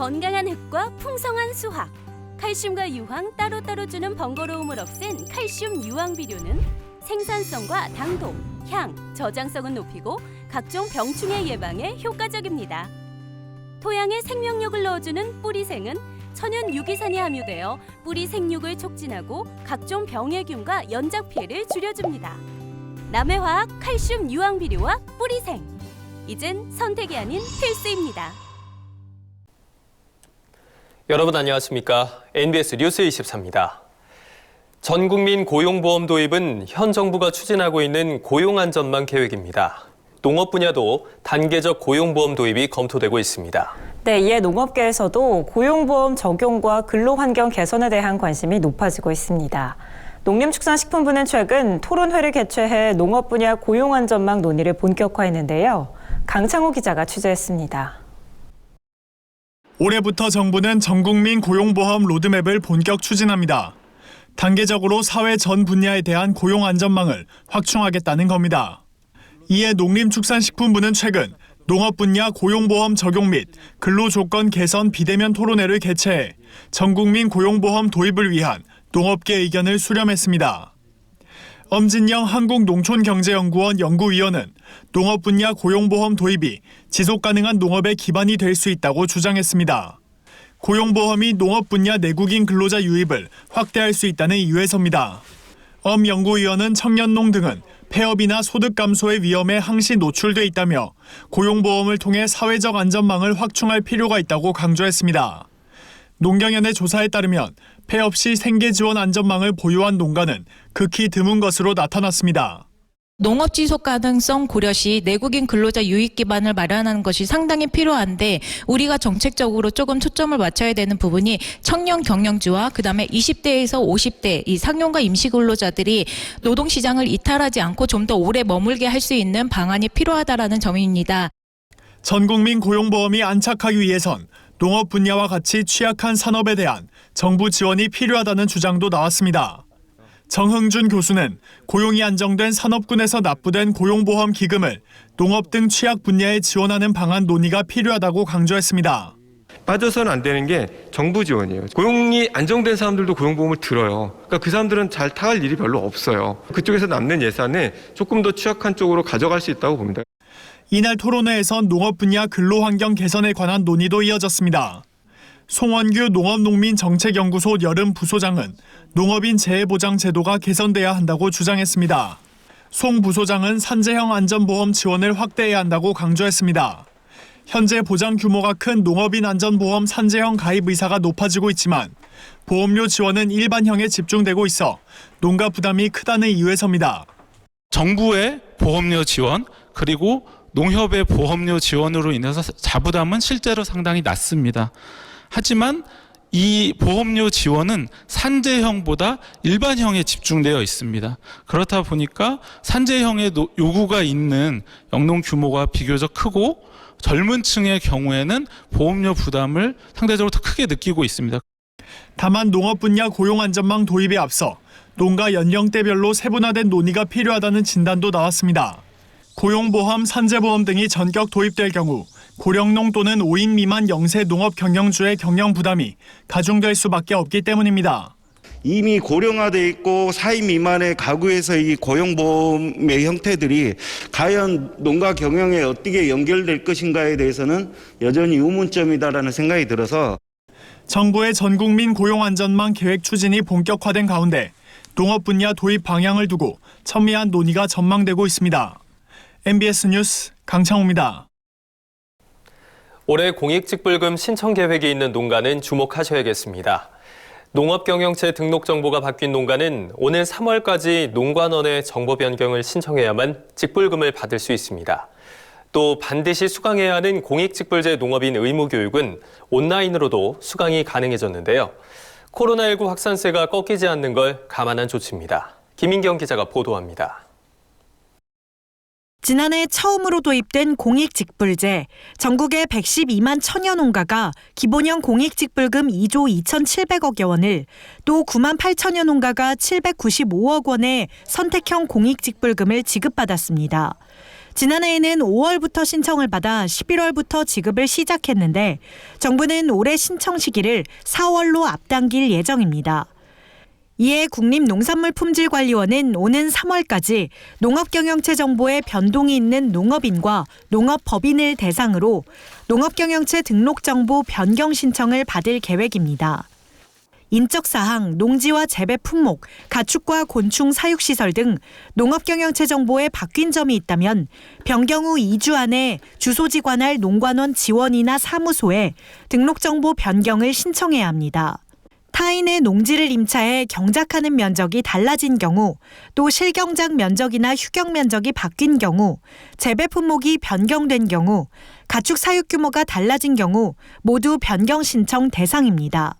건강한 흙과 풍성한 수확, 칼슘과 유황 따로따로 주는 번거로움을 없앤 칼슘 유황 비료는 생산성과 당도, 향, 저장성은 높이고 각종 병충해 예방에 효과적입니다. 토양에 생명력을 넣어주는 뿌리생은 천연 유기산이 함유되어 뿌리 생육을 촉진하고 각종 병해균과 연작 피해를 줄여줍니다. 남해화학 칼슘 유황 비료와 뿌리생. 이젠 선택이 아닌 필수입니다. 여러분 안녕하십니까? NBS 뉴스 24입니다. 전국민 고용보험 도입은 현 정부가 추진하고 있는 고용안전망 계획입니다. 농업 분야도 단계적 고용보험 도입이 검토되고 있습니다. 네, 이에 농업계에서도 고용보험 적용과 근로환경 개선에 대한 관심이 높아지고 있습니다. 농림축산식품부는 최근 토론회를 개최해 농업 분야 고용안전망 논의를 본격화했는데요. 강창호 기자가 취재했습니다. 올해부터 정부는 전국민 고용보험 로드맵을 본격 추진합니다. 단계적으로 사회 전 분야에 대한 고용 안전망을 확충하겠다는 겁니다. 이에 농림축산식품부는 최근 농업 분야 고용보험 적용 및 근로조건 개선 비대면 토론회를 개최해 전국민 고용보험 도입을 위한 농업계 의견을 수렴했습니다. 엄진영 한국농촌경제연구원 연구위원은 농업 분야 고용보험 도입이 지속가능한 농업의 기반이 될 수 있다고 주장했습니다. 고용보험이 농업 분야 내국인 근로자 유입을 확대할 수 있다는 이유에서입니다. 엄 연구위원은 청년농 등은 폐업이나 소득 감소의 위험에 항시 노출돼 있다며 고용보험을 통해 사회적 안전망을 확충할 필요가 있다고 강조했습니다. 농경연의 조사에 따르면 폐업 시 생계지원 안전망을 보유한 농가는 극히 드문 것으로 나타났습니다. 농업 지속 가능성 고려 시 내국인 근로자 유입 기반을 마련하는 것이 상당히 필요한데 우리가 정책적으로 조금 초점을 맞춰야 되는 부분이 청년 경영주와 그다음에 20대에서 50대 이 상용과 임시 근로자들이 노동시장을 이탈하지 않고 좀 더 오래 머물게 할 수 있는 방안이 필요하다라는 점입니다. 전국민 고용보험이 안착하기 위해선 농업 분야와 같이 취약한 산업에 대한 정부 지원이 필요하다는 주장도 나왔습니다. 정흥준 교수는 고용이 안정된 산업군에서 납부된 고용보험 기금을 농업 등 취약 분야에 지원하는 방안 논의가 필요하다고 강조했습니다. 빠져서는 안 되는 게 정부 지원이에요. 고용이 안정된 사람들도 고용보험을 들어요. 그러니까 그 사람들은 잘 타갈 일이 별로 없어요. 그쪽에서 남는 예산을 조금 더 취약한 쪽으로 가져갈 수 있다고 봅니다. 이날 토론회에선 농업 분야 근로환경 개선에 관한 논의도 이어졌습니다. 송원규 농업농민정책연구소 여름 부소장은 농업인 재해보장 제도가 개선돼야 한다고 주장했습니다. 송 부소장은 산재형 안전보험 지원을 확대해야 한다고 강조했습니다. 현재 보장 규모가 큰 농업인 안전보험 산재형 가입 의사가 높아지고 있지만 보험료 지원은 일반형에 집중되고 있어 농가 부담이 크다는 이유에서입니다. 정부의 보험료 지원 그리고 농협의 보험료 지원으로 인해서 자부담은 실제로 상당히 낮습니다. 하지만 이 보험료 지원은 산재형보다 일반형에 집중되어 있습니다. 그렇다 보니까 산재형의 요구가 있는 영농 규모가 비교적 크고 젊은 층의 경우에는 보험료 부담을 상대적으로 더 크게 느끼고 있습니다. 다만 농업 분야 고용 안전망 도입에 앞서 농가 연령대별로 세분화된 논의가 필요하다는 진단도 나왔습니다. 고용보험, 산재보험 등이 전격 도입될 경우 고령농 또는 5인 미만 영세 농업 경영주의 경영 부담이 가중될 수밖에 없기 때문입니다. 이미 고령화되어 있고 4인 미만의 가구에서의 고용보험의 형태들이 과연 농가 경영에 어떻게 연결될 것인가에 대해서는 여전히 의문점이다라는 생각이 들어서 정부의 전국민 고용안전망 계획 추진이 본격화된 가운데 농업 분야 도입 방향을 두고 첨예한 논의가 전망되고 있습니다. MBS 뉴스 강창호입니다. 올해 공익직불금 신청 계획이 있는 농가는 주목하셔야겠습니다. 농업경영체 등록 정보가 바뀐 농가는 오늘 3월까지 농관원에 정보 변경을 신청해야만 직불금을 받을 수 있습니다. 또 반드시 수강해야 하는 공익직불제 농업인 의무교육은 온라인으로도 수강이 가능해졌는데요. 코로나19 확산세가 꺾이지 않는 걸 감안한 조치입니다. 김인경 기자가 보도합니다. 지난해 처음으로 도입된 공익직불제, 전국의 112만 천여 농가가 기본형 공익직불금 2조 2,700억여 원을, 또 9만 8천여 농가가 795억 원의 선택형 공익직불금을 지급받았습니다. 지난해에는 5월부터 신청을 받아 11월부터 지급을 시작했는데 정부는 올해 신청 시기를 4월로 앞당길 예정입니다. 이에 국립농산물품질관리원은 오는 3월까지 농업경영체 정보에 변동이 있는 농업인과 농업법인을 대상으로 농업경영체 등록정보 변경 신청을 받을 계획입니다. 인적사항, 농지와 재배 품목, 가축과 곤충 사육시설 등 농업경영체 정보에 바뀐 점이 있다면 변경 후 2주 안에 주소지 관할 농관원 지원이나 사무소에 등록정보 변경을 신청해야 합니다. 타인의 농지를 임차해 경작하는 면적이 달라진 경우, 또 실경작 면적이나 휴경 면적이 바뀐 경우, 재배 품목이 변경된 경우, 가축 사육 규모가 달라진 경우 모두 변경 신청 대상입니다.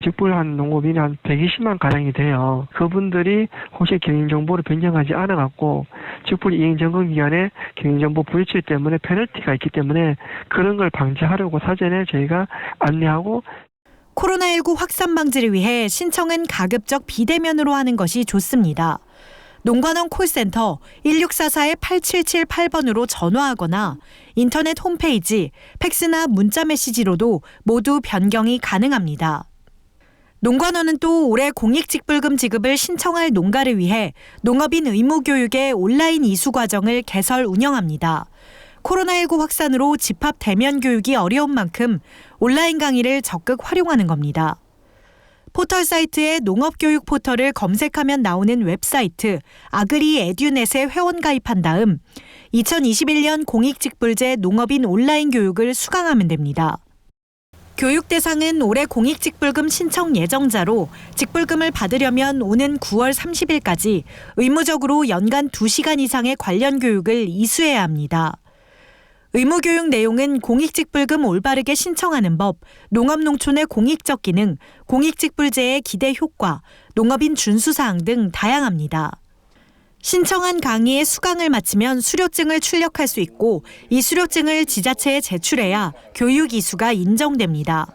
직불한 농업인이 한 120만 가량이 돼요. 그분들이 혹시 경영정보를 변경하지 않아갖고 직불 이행 점검 기간에 경영정보 불이칠 때문에 페널티가 있기 때문에 그런 걸 방지하려고 사전에 저희가 안내하고 코로나19 확산 방지를 위해 신청은 가급적 비대면으로 하는 것이 좋습니다. 농관원 콜센터 1644-8778번으로 전화하거나 인터넷 홈페이지, 팩스나 문자 메시지로도 모두 변경이 가능합니다. 농관원은 또 올해 공익직불금 지급을 신청할 농가를 위해 농업인 의무교육의 온라인 이수 과정을 개설 운영합니다. 코로나19 확산으로 집합 대면 교육이 어려운 만큼 온라인 강의를 적극 활용하는 겁니다. 포털 사이트에 농업교육 포털을 검색하면 나오는 웹사이트 아그리 에듀넷에 회원 가입한 다음 2021년 공익직불제 농업인 온라인 교육을 수강하면 됩니다. 교육 대상은 올해 공익직불금 신청 예정자로 직불금을 받으려면 오는 9월 30일까지 의무적으로 연간 2시간 이상의 관련 교육을 이수해야 합니다. 의무교육 내용은 공익직불금 올바르게 신청하는 법, 농업농촌의 공익적 기능, 공익직불제의 기대 효과, 농업인 준수사항 등 다양합니다. 신청한 강의의 수강을 마치면 수료증을 출력할 수 있고 이 수료증을 지자체에 제출해야 교육 이수가 인정됩니다.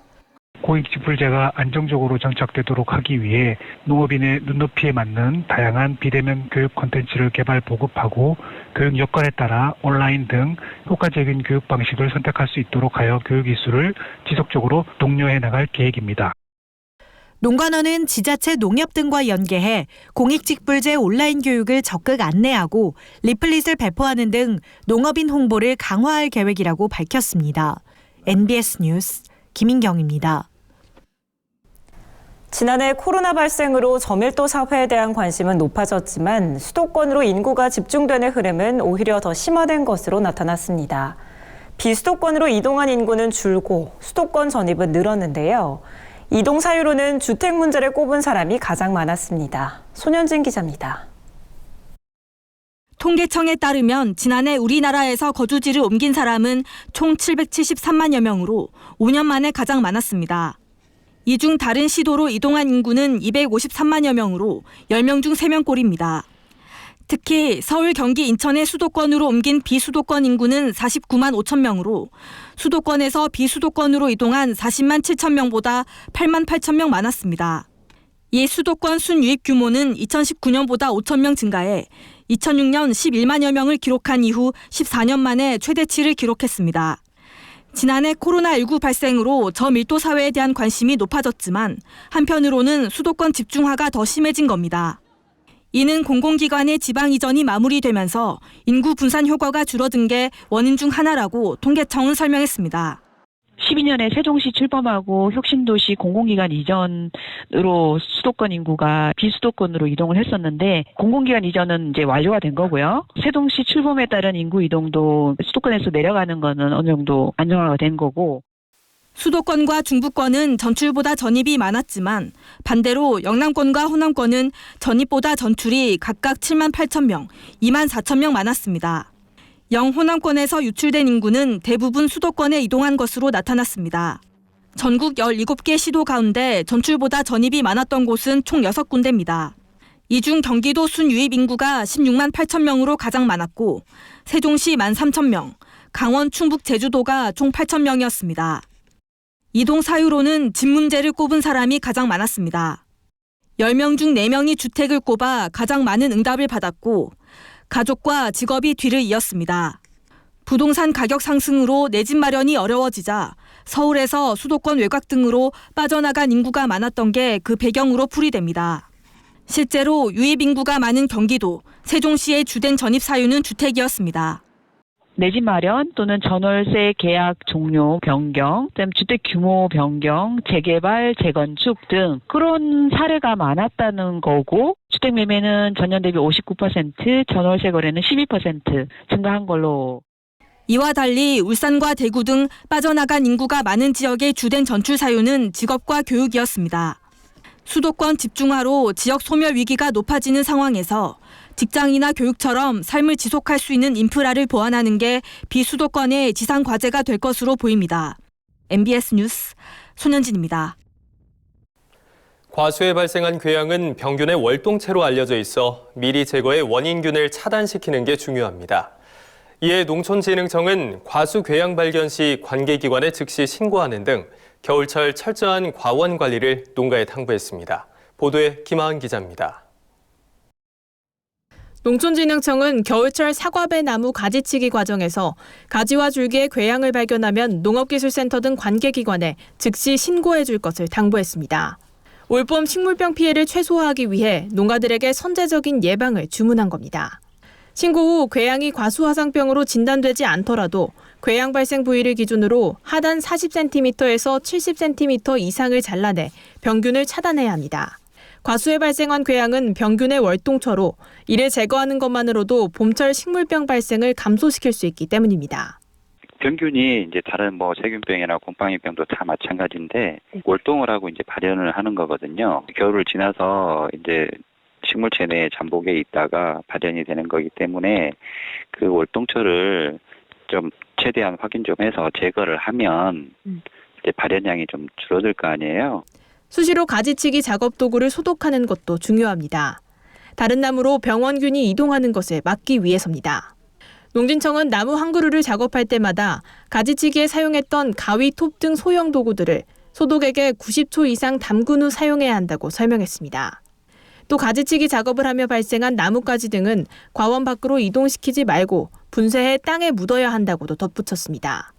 공익직불제가 안정적으로 정착되도록 하기 위해 농업인의 눈높이에 맞는 다양한 비대면 교육 콘텐츠를 개발 보급하고 교육 여건에 따라 온라인 등 효과적인 교육 방식을 선택할 수 있도록 하여 교육 이수를 지속적으로 독려해 나갈 계획입니다. 농관원은 지자체 농협 등과 연계해 공익직불제 온라인 교육을 적극 안내하고 리플릿을 배포하는 등 농업인 홍보를 강화할 계획이라고 밝혔습니다. NBS 뉴스 김인경입니다. 지난해 코로나 발생으로 저밀도 사회에 대한 관심은 높아졌지만 수도권으로 인구가 집중되는 흐름은 오히려 더 심화된 것으로 나타났습니다. 비수도권으로 이동한 인구는 줄고 수도권 전입은 늘었는데요. 이동 사유로는 주택 문제를 꼽은 사람이 가장 많았습니다. 손현진 기자입니다. 통계청에 따르면 지난해 우리나라에서 거주지를 옮긴 사람은 총 773만여 명으로 5년 만에 가장 많았습니다. 이 중 다른 시도로 이동한 인구는 253만여 명으로 10명 중 3명꼴입니다. 특히 서울, 경기, 인천의 수도권으로 옮긴 비수도권 인구는 49만 5천 명으로 수도권에서 비수도권으로 이동한 40만 7천 명보다 8만 8천 명 많았습니다. 이 수도권 순유입 규모는 2019년보다 5천 명 증가해 2006년 11만여 명을 기록한 이후 14년 만에 최대치를 기록했습니다. 지난해 코로나19 발생으로 저밀도 사회에 대한 관심이 높아졌지만 한편으로는 수도권 집중화가 더 심해진 겁니다. 이는 공공기관의 지방 이전이 마무리되면서 인구 분산 효과가 줄어든 게 원인 중 하나라고 통계청은 설명했습니다. 12년에 세종시 출범하고 혁신도시 공공기관 이전으로 수도권 인구가 비수도권으로 이동을 했었는데 공공기관 이전은 이제 완료가 된 거고요. 세종시 출범에 따른 인구 이동도 수도권에서 내려가는 거는 어느 정도 안정화가 된 거고. 수도권과 중부권은 전출보다 전입이 많았지만 반대로 영남권과 호남권은 전입보다 전출이 각각 7만 8천 명, 2만 4천 명 많았습니다. 영호남권에서 유출된 인구는 대부분 수도권에 이동한 것으로 나타났습니다. 전국 17개 시도 가운데 전출보다 전입이 많았던 곳은 총 6군데입니다. 이 중 경기도 순유입 인구가 16만 8천 명으로 가장 많았고 세종시 1만 3천 명, 강원, 충북, 제주도가 총 8천 명이었습니다. 이동 사유로는 집 문제를 꼽은 사람이 가장 많았습니다. 10명 중 4명이 주택을 꼽아 가장 많은 응답을 받았고 가족과 직업이 뒤를 이었습니다. 부동산 가격 상승으로 내 집 마련이 어려워지자 서울에서 수도권 외곽 등으로 빠져나간 인구가 많았던 게 그 배경으로 풀이됩니다. 실제로 유입 인구가 많은 경기도, 세종시의 주된 전입 사유는 주택이었습니다. 내 집 마련 또는 전월세 계약 종료 변경, 그다음 주택 규모 변경, 재개발, 재건축 등 그런 사례가 많았다는 거고 주택 매매는 전년 대비 59%, 전월세 거래는 12% 증가한 걸로. 이와 달리 울산과 대구 등 빠져나간 인구가 많은 지역의 주된 전출 사유는 직업과 교육이었습니다. 수도권 집중화로 지역 소멸 위기가 높아지는 상황에서 직장이나 교육처럼 삶을 지속할 수 있는 인프라를 보완하는 게 비수도권의 지상 과제가 될 것으로 보입니다. MBS 뉴스 손현진입니다. 과수에 발생한 궤양은 병균의 월동체로 알려져 있어 미리 제거해 원인균을 차단시키는 게 중요합니다. 이에 농촌진흥청은 과수 궤양 발견 시 관계기관에 즉시 신고하는 등 겨울철 철저한 과원 관리를 농가에 당부했습니다. 보도에 김하은 기자입니다. 농촌진흥청은 겨울철 사과배 나무 가지치기 과정에서 가지와 줄기의 궤양을 발견하면 농업기술센터 등 관계기관에 즉시 신고해 줄 것을 당부했습니다. 올봄 식물병 피해를 최소화하기 위해 농가들에게 선제적인 예방을 주문한 겁니다. 신고 후 궤양이 과수화상병으로 진단되지 않더라도 궤양 발생 부위를 기준으로 하단 40cm에서 70cm 이상을 잘라내 병균을 차단해야 합니다. 과수에 발생한 궤양은 병균의 월동처로 이를 제거하는 것만으로도 봄철 식물병 발생을 감소시킬 수 있기 때문입니다. 병균이 이제 다른 세균병이나 곰팡이병도 다 마찬가지인데 월동을 하고 이제 발현을 하는 거거든요. 겨울을 지나서 이제 식물체 내 잠복에 있다가 발현이 되는 거기 때문에 그 월동초를 좀 최대한 확인 좀 해서 제거를 하면 이제 발현량이 좀 줄어들 거 아니에요. 수시로 가지치기 작업 도구를 소독하는 것도 중요합니다. 다른 나무로 병원균이 이동하는 것을 막기 위해서입니다. 농진청은 나무 한 그루를 작업할 때마다 가지치기에 사용했던 가위, 톱 등 소형 도구들을 소독액에 90초 이상 담근 후 사용해야 한다고 설명했습니다. 또 가지치기 작업을 하며 발생한 나뭇가지 등은 과원 밖으로 이동시키지 말고 분쇄해 땅에 묻어야 한다고도 덧붙였습니다.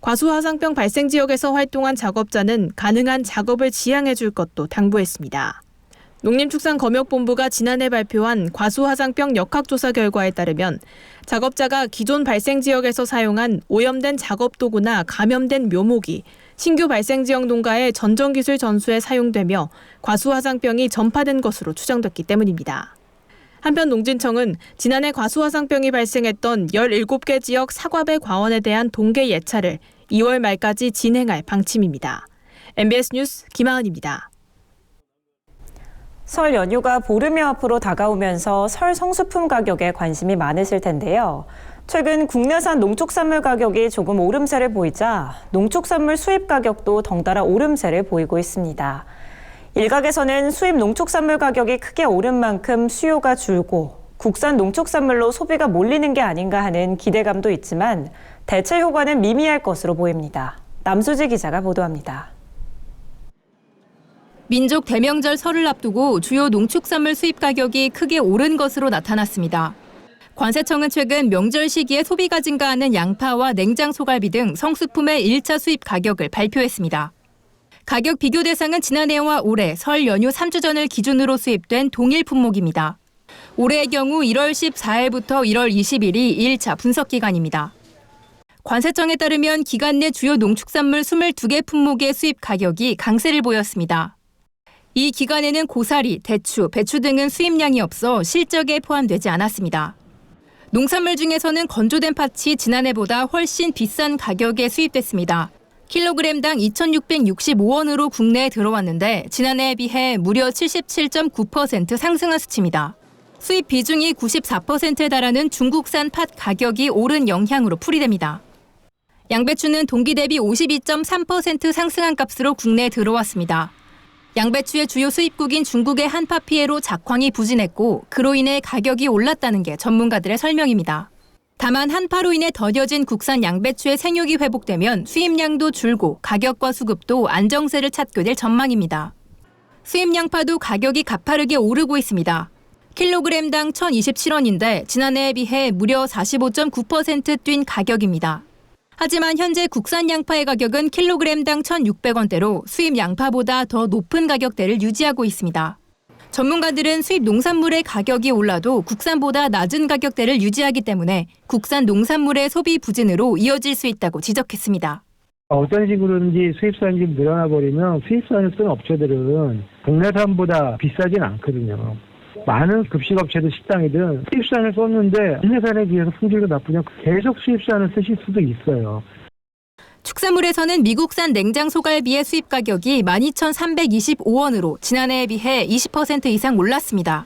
과수화상병 발생 지역에서 활동한 작업자는 가능한 작업을 지양해 줄 것도 당부했습니다. 농림축산검역본부가 지난해 발표한 과수화상병 역학조사 결과에 따르면 작업자가 기존 발생 지역에서 사용한 오염된 작업도구나 감염된 묘목이 신규 발생 지역 농가의 전정기술 전수에 사용되며 과수화상병이 전파된 것으로 추정됐기 때문입니다. 한편 농진청은 지난해 과수화상병이 발생했던 17개 지역 사과배 과원에 대한 동계 예찰을 2월 말까지 진행할 방침입니다. MBS 뉴스 김하은입니다. 설 연휴가 보름여 앞으로 다가오면서 설 성수품 가격에 관심이 많으실 텐데요. 최근 국내산 농축산물 가격이 조금 오름세를 보이자 농축산물 수입 가격도 덩달아 오름세를 보이고 있습니다. 일각에서는 수입 농축산물 가격이 크게 오른 만큼 수요가 줄고 국산 농축산물로 소비가 몰리는 게 아닌가 하는 기대감도 있지만 대체 효과는 미미할 것으로 보입니다. 남수지 기자가 보도합니다. 민족 대명절 설을 앞두고 주요 농축산물 수입 가격이 크게 오른 것으로 나타났습니다. 관세청은 최근 명절 시기에 소비가 증가하는 양파와 냉장 소갈비 등 성수품의 1차 수입 가격을 발표했습니다. 가격 비교 대상은 지난해와 올해 설 연휴 3주 전을 기준으로 수입된 동일 품목입니다. 올해의 경우 1월 14일부터 1월 20일이 1차 분석 기간입니다. 관세청에 따르면 기간 내 주요 농축산물 22개 품목의 수입 가격이 강세를 보였습니다. 이 기간에는 고사리, 대추, 배추 등은 수입량이 없어 실적에 포함되지 않았습니다. 농산물 중에서는 건조된 팥이 지난해보다 훨씬 비싼 가격에 수입됐습니다. 킬로그램당 2,665원으로 국내에 들어왔는데 지난해에 비해 무려 77.9% 상승한 수치입니다. 수입 비중이 94%에 달하는 중국산 팥 가격이 오른 영향으로 풀이됩니다. 양배추는 동기 대비 52.3% 상승한 값으로 국내에 들어왔습니다. 양배추의 주요 수입국인 중국의 한파 피해로 작황이 부진했고 그로 인해 가격이 올랐다는 게 전문가들의 설명입니다. 다만 한파로 인해 더뎌진 국산 양배추의 생육이 회복되면 수입량도 줄고 가격과 수급도 안정세를 찾게 될 전망입니다. 수입 양파도 가격이 가파르게 오르고 있습니다. 킬로그램당 1,027원인데 지난해에 비해 무려 45.9% 뛴 가격입니다. 하지만 현재 국산 양파의 가격은 킬로그램당 1,600원대로 수입 양파보다 더 높은 가격대를 유지하고 있습니다. 전문가들은 수입 농산물의 가격이 올라도 국산보다 낮은 가격대를 유지하기 때문에 국산 농산물의 소비 부진으로 이어질 수 있다고 지적했습니다. 어떤 식으로든지 수입산이 늘어나 버리면 수입산을 쓰는 업체들은 국내산보다 비싸진 않거든요. 많은 급식업체든 식당이든 수입산을 썼는데 국내산에 비해서 품질이 나쁘면 계속 수입산을 쓰실 수도 있어요. 축산물에서는 미국산 냉장 소갈비의 수입 가격이 12,325원으로 지난해에 비해 20% 이상 올랐습니다.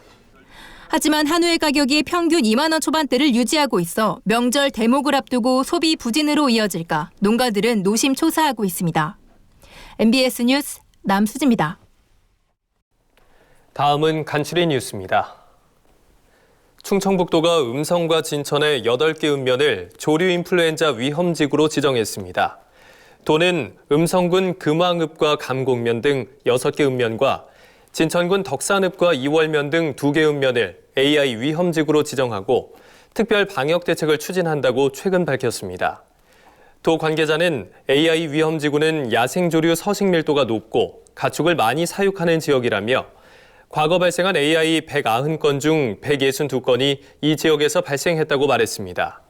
하지만 한우의 가격이 평균 2만 원 초반대를 유지하고 있어 명절 대목을 앞두고 소비 부진으로 이어질까 농가들은 노심초사하고 있습니다. MBS 뉴스 남수지입니다. 다음은 간추린 뉴스입니다. 충청북도가 음성과 진천의 8개 읍면을 조류 인플루엔자 위험지구로 지정했습니다. 도는 음성군 금왕읍과 감곡면 등 6개 읍면과 진천군 덕산읍과 이월면 등 2개 읍면을 AI 위험지구로 지정하고 특별 방역 대책을 추진한다고 최근 밝혔습니다. 도 관계자는 AI 위험지구는 야생조류 서식 밀도가 높고 가축을 많이 사육하는 지역이라며 과거 발생한 AI 190건 중 162건이 이 지역에서 발생했다고 말했습니다.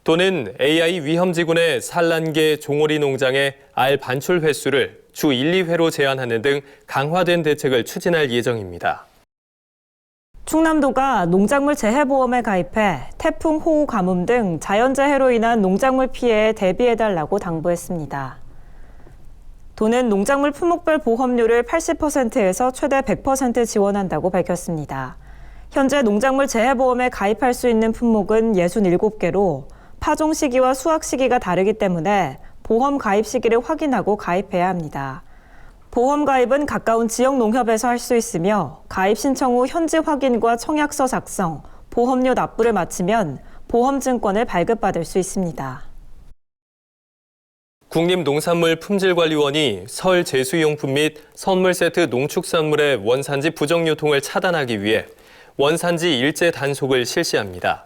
도는 AI 위험지구 내 산란계 종오리 농장의 알 반출 횟수를 주 1, 2회로 제한하는 등 강화된 대책을 추진할 예정입니다. 충남도가 농작물 재해보험에 가입해 태풍, 호우, 가뭄 등 자연재해로 인한 농작물 피해에 대비해달라고 당부했습니다. 도는 농작물 품목별 보험료를 80%에서 최대 100% 지원한다고 밝혔습니다. 현재 농작물 재해보험에 가입할 수 있는 품목은 67개로 파종 시기와 수확 시기가 다르기 때문에 보험 가입 시기를 확인하고 가입해야 합니다. 보험 가입은 가까운 지역 농협에서 할 수 있으며 가입 신청 후 현지 확인과 청약서 작성, 보험료 납부를 마치면 보험증권을 발급받을 수 있습니다. 국립농산물품질관리원이 설 제수용품 및 선물 세트 농축산물의 원산지 부정 유통을 차단하기 위해 원산지 일제 단속을 실시합니다.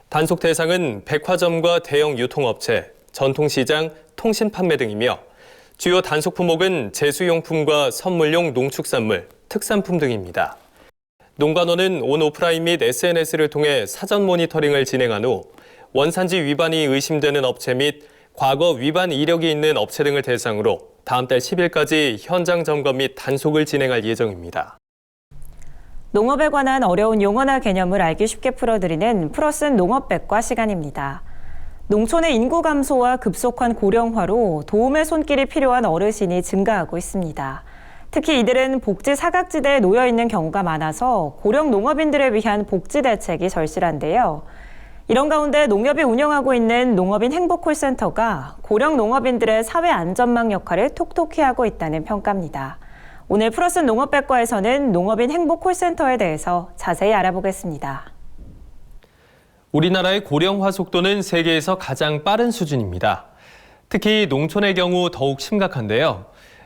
단속 대상은 백화점과 대형 유통업체, 전통시장, 통신 판매 등이며 주요 단속 품목은 제수용품과 선물용 농축산물, 특산품 등입니다. 농관원은 온 오프라인 및 SNS를 통해 사전 모니터링을 진행한 후 원산지 위반이 의심되는 업체 및 과거 위반 이력이 있는 업체 등을 대상으로 다음 달 10일까지 현장 점검 및 단속을 진행할 예정입니다. 농업에 관한 어려운 용어나 개념을 알기 쉽게 풀어드리는 풀어쓴 농업백과 시간입니다. 농촌의 인구 감소와 급속한 고령화로 도움의 손길이 필요한 어르신이 증가하고 있습니다. 특히 이들은 복지 사각지대에 놓여 있는 경우가 많아서 고령 농업인들을 위한 복지 대책이 절실한데요. 이런 가운데 농협이 운영하고 있는 농업인 행복콜센터가 고령 농업인들의 사회 안전망 역할을 톡톡히 하고 있다는 평가입니다. 오늘 풀어쓴 농업백과에서는 농업인 행복콜센터에 대해서 자세히 알아보겠습니다. 우리나라의 고령화 속도는 세계에서 가장 빠른 수준입니다. 특히 농촌의 경우 더욱 심각한데요.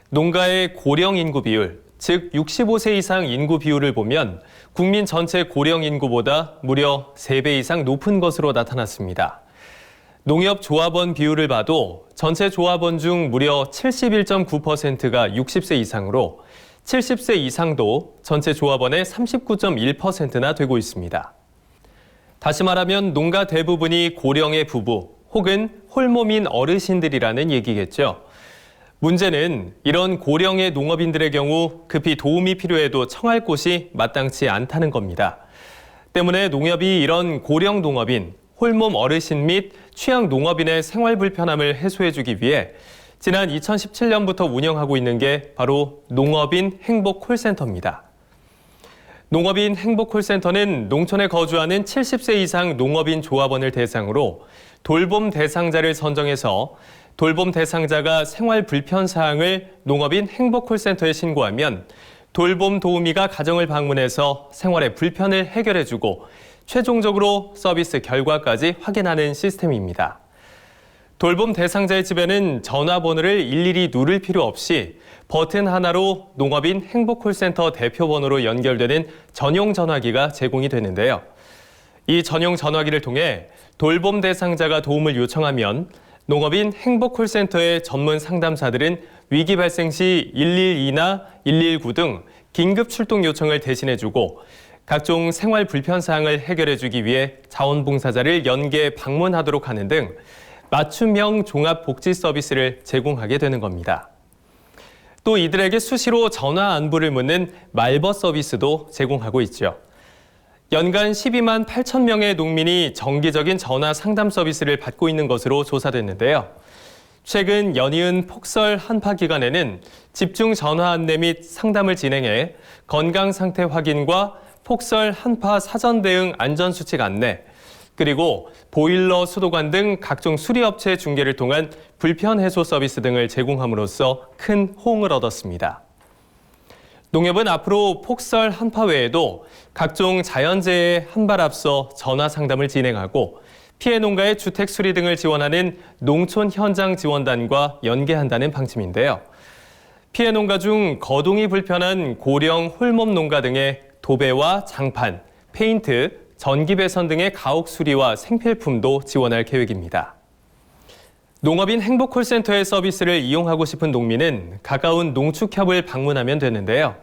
농가의 고령 인구 비율, 즉 65세 이상 인구 비율을 보면 국민 전체 고령 인구보다 무려 3배 이상 높은 것으로 나타났습니다. 농협 조합원 비율을 봐도 전체 조합원 중 무려 71.9%가 60세 이상으로 70세 이상도 전체 조합원의 39.1%나 되고 있습니다. 다시 말하면 농가 대부분이 고령의 부부 혹은 홀몸인 어르신들이라는 얘기겠죠. 문제는 이런 고령의 농업인들의 경우 급히 도움이 필요해도 청할 곳이 마땅치 않다는 겁니다. 때문에 농협이 이런 고령 농업인, 홀몸 어르신 및 취약 농업인의 생활 불편함을 해소해주기 위해 지난 2017년부터 운영하고 있는 게 바로 농업인 행복콜센터입니다. 농업인 행복콜센터는 농촌에 거주하는 70세 이상 농업인 조합원을 대상으로 돌봄 대상자를 선정해서 돌봄 대상자가 생활 불편 사항을 농업인 행복콜센터에 신고하면 돌봄 도우미가 가정을 방문해서 생활의 불편을 해결해주고 최종적으로 서비스 결과까지 확인하는 시스템입니다. 돌봄 대상자의 집에는 전화번호를 일일이 누를 필요 없이 버튼 하나로 농업인 행복콜센터 대표번호로 연결되는 전용 전화기가 제공이 되는데요. 이 전용 전화기를 통해 돌봄 대상자가 도움을 요청하면 농업인 행복콜센터의 전문 상담사들은 위기 발생 시 112나 119 등 긴급 출동 요청을 대신해주고 각종 생활 불편 사항을 해결해주기 위해 자원봉사자를 연계 방문하도록 하는 등 맞춤형 종합복지 서비스를 제공하게 되는 겁니다. 또 이들에게 수시로 전화 안부를 묻는 말벗 서비스도 제공하고 있죠. 연간 12만 8천 명의 농민이 정기적인 전화 상담 서비스를 받고 있는 것으로 조사됐는데요. 최근 연이은 폭설 한파 기간에는 집중 전화 안내 및 상담을 진행해 건강 상태 확인과 폭설 한파 사전 대응 안전수칙 안내, 그리고 보일러 수도관 등 각종 수리업체 중개를 통한 불편 해소 서비스 등을 제공함으로써 큰 호응을 얻었습니다. 농협은 앞으로 폭설 한파 외에도 각종 자연재해에 한 발 앞서 전화 상담을 진행하고 피해 농가의 주택 수리 등을 지원하는 농촌 현장 지원단과 연계한다는 방침인데요. 피해 농가 중 거동이 불편한 고령 홀몸 농가 등의 도배와 장판, 페인트, 전기 배선 등의 가옥 수리와 생필품도 지원할 계획입니다. 농업인 행복콜센터의 서비스를 이용하고 싶은 농민은 가까운 농축협을 방문하면 되는데요.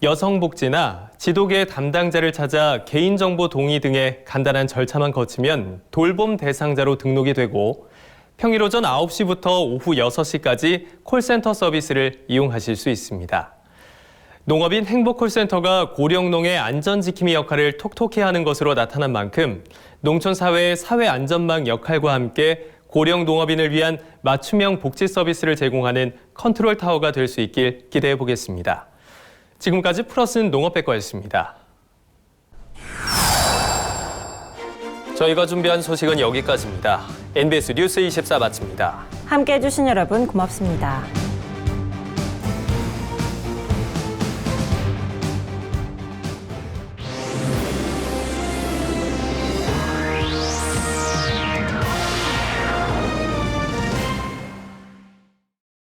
여성복지나 지도계 담당자를 찾아 개인정보 동의 등의 간단한 절차만 거치면 돌봄 대상자로 등록이 되고 평일 오전 9시부터 오후 6시까지 콜센터 서비스를 이용하실 수 있습니다. 농업인 행복콜센터가 고령농의 안전지킴이 역할을 톡톡히 하는 것으로 나타난 만큼 농촌사회의 사회안전망 역할과 함께 고령 농업인을 위한 맞춤형 복지 서비스를 제공하는 컨트롤타워가 될 수 있길 기대해 보겠습니다. 지금까지 플러스는 농업백과였습니다. 저희가 준비한 소식은 여기까지입니다. NBS 뉴스 24 마칩니다. 함께해 주신 여러분 고맙습니다.